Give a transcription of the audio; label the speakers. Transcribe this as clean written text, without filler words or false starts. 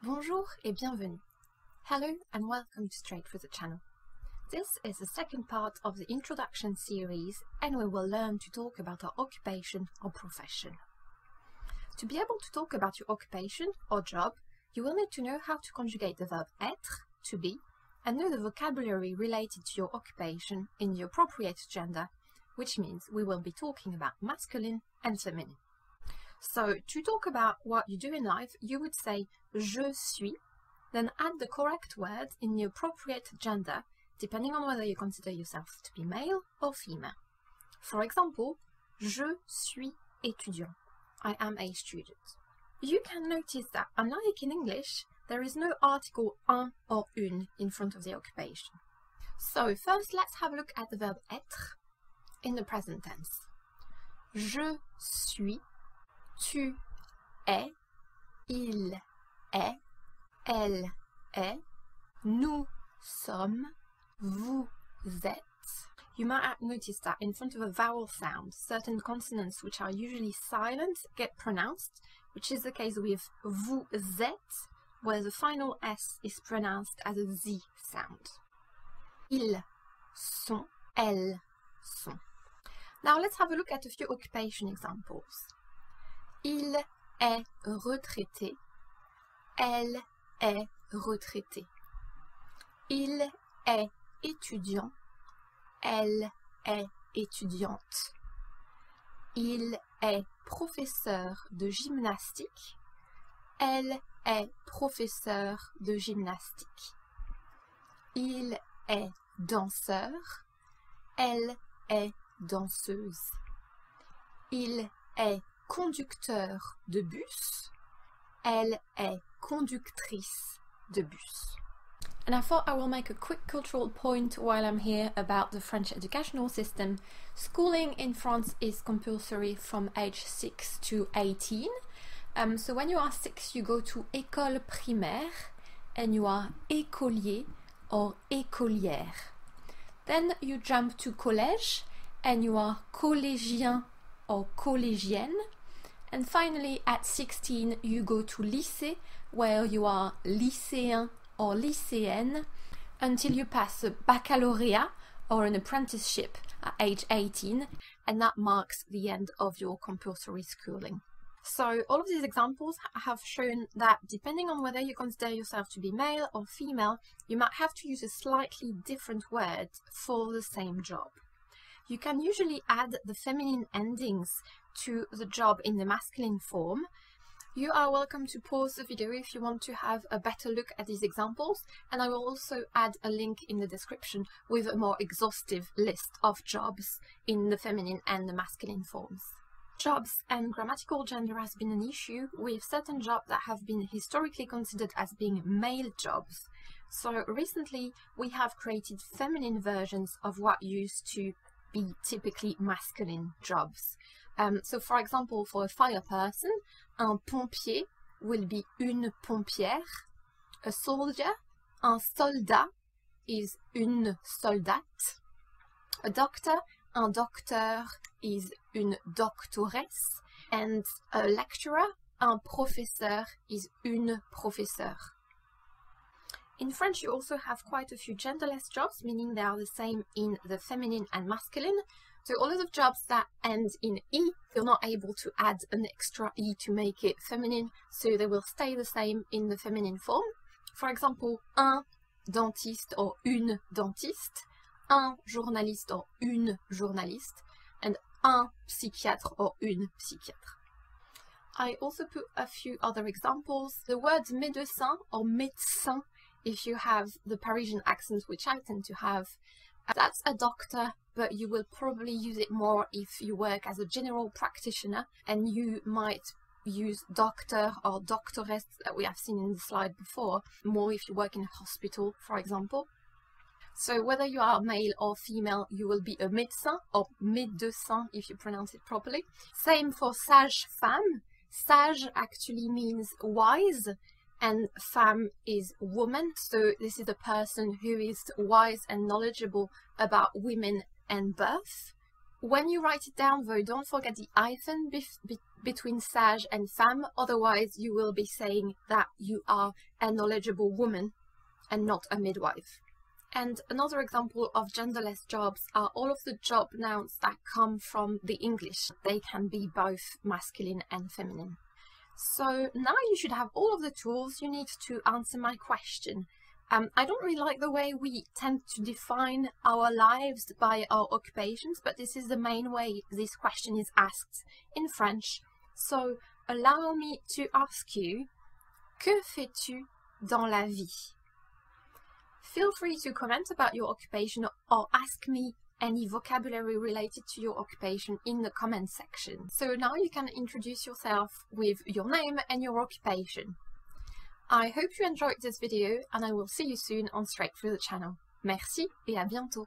Speaker 1: Bonjour et bienvenue. Hello and welcome to Straight for the channel. This is the second part of the introduction series and we will learn to talk about our occupation or profession. To be able to talk about your occupation or job, you will need to know how to conjugate the verb être, to be, and know the vocabulary related to your occupation in the appropriate gender, which means we will be talking about masculine and feminine. So, to talk about what you do in life, you would say je suis, then add the correct word in the appropriate gender, depending on whether you consider yourself to be male or female. For example, je suis étudiant. I am a student. You can notice that, unlike in English, there is no article un or une in front of the occupation. So, first let's have a look at the verb être in the present tense. Je suis, tu es, il est, elle est, nous sommes, vous êtes. You might have noticed that in front of a vowel sound, certain consonants which are usually silent get pronounced, which is the case with vous êtes, where the final S is pronounced as a Z sound. Ils sont, elles sont. Now let's have a look at a few occupation examples. Il est retraité. Elle est retraitée. Il est étudiant. Elle est étudiante. Il est professeur de gymnastique. Elle est professeure de gymnastique. Il est danseur. Elle est danseuse. Il est conducteur de bus. Elle est conductrice de bus. And I thought I will make a quick cultural point while I'm here about the French educational system. Schooling in France is compulsory from age 6 to 18. So when you are 6, you go to école primaire and you are écolier or écolière. Then you jump to collège and you are collégien or collégienne. And finally, at 16, you go to lycée, where you are lycéen or lycéenne, until you pass a baccalaureate or an apprenticeship at age 18, and that marks the end of your compulsory schooling. So all of these examples have shown that depending on whether you consider yourself to be male or female, you might have to use a slightly different word for the same job. You can usually add the feminine endings to the job in the masculine form. You are welcome to pause the video if you want to have a better look at these examples, and I will also add a link in the description with a more exhaustive list of jobs in the feminine and the masculine forms. Jobs and grammatical gender has been an issue with certain jobs that have been historically considered as being male jobs. So recently we have created feminine versions of what used to be typically masculine jobs. So for example, for a fire person, un pompier will be une pompière. A soldier, un soldat is une soldate. A doctor, un docteur is une doctoresse. And a lecturer, un professeur is une professeure. In French, you also have quite a few genderless jobs, meaning they are the same in the feminine and masculine. So all of the jobs that end in E, you're not able to add an extra E to make it feminine, so they will stay the same in the feminine form. For example, un dentiste or une dentiste, un journaliste or une journaliste, and un psychiatre or une psychiatre. I also put a few other examples. The words médecin or médecin, if you have the Parisian accent, which I tend to have, that's a doctor, but you will probably use it more if you work as a general practitioner, and you might use doctor or doctoress that we have seen in the slide before, more if you work in a hospital, for example. So whether you are male or female, you will be a médecin or médecin if you pronounce it properly. Same for sage-femme. Sage actually means wise, and femme is woman, so this is a person who is wise and knowledgeable about women and birth. When you write it down though, don't forget the hyphen between sage and femme, otherwise you will be saying that you are a knowledgeable woman and not a midwife. And another example of genderless jobs are all of the job nouns that come from the English. They can be both masculine and feminine. So now you should have all of the tools you need to answer my question. I don't really like the way we tend to define our lives by our occupations, but this is the main way this question is asked in French. So allow me to ask you, que fais-tu dans la vie? Feel free to comment about your occupation or ask me any vocabulary related to your occupation in the comment section. So now you can introduce yourself with your name and your occupation. I hope you enjoyed this video and I will see you soon on Straight Through the Channel. Merci et à bientôt!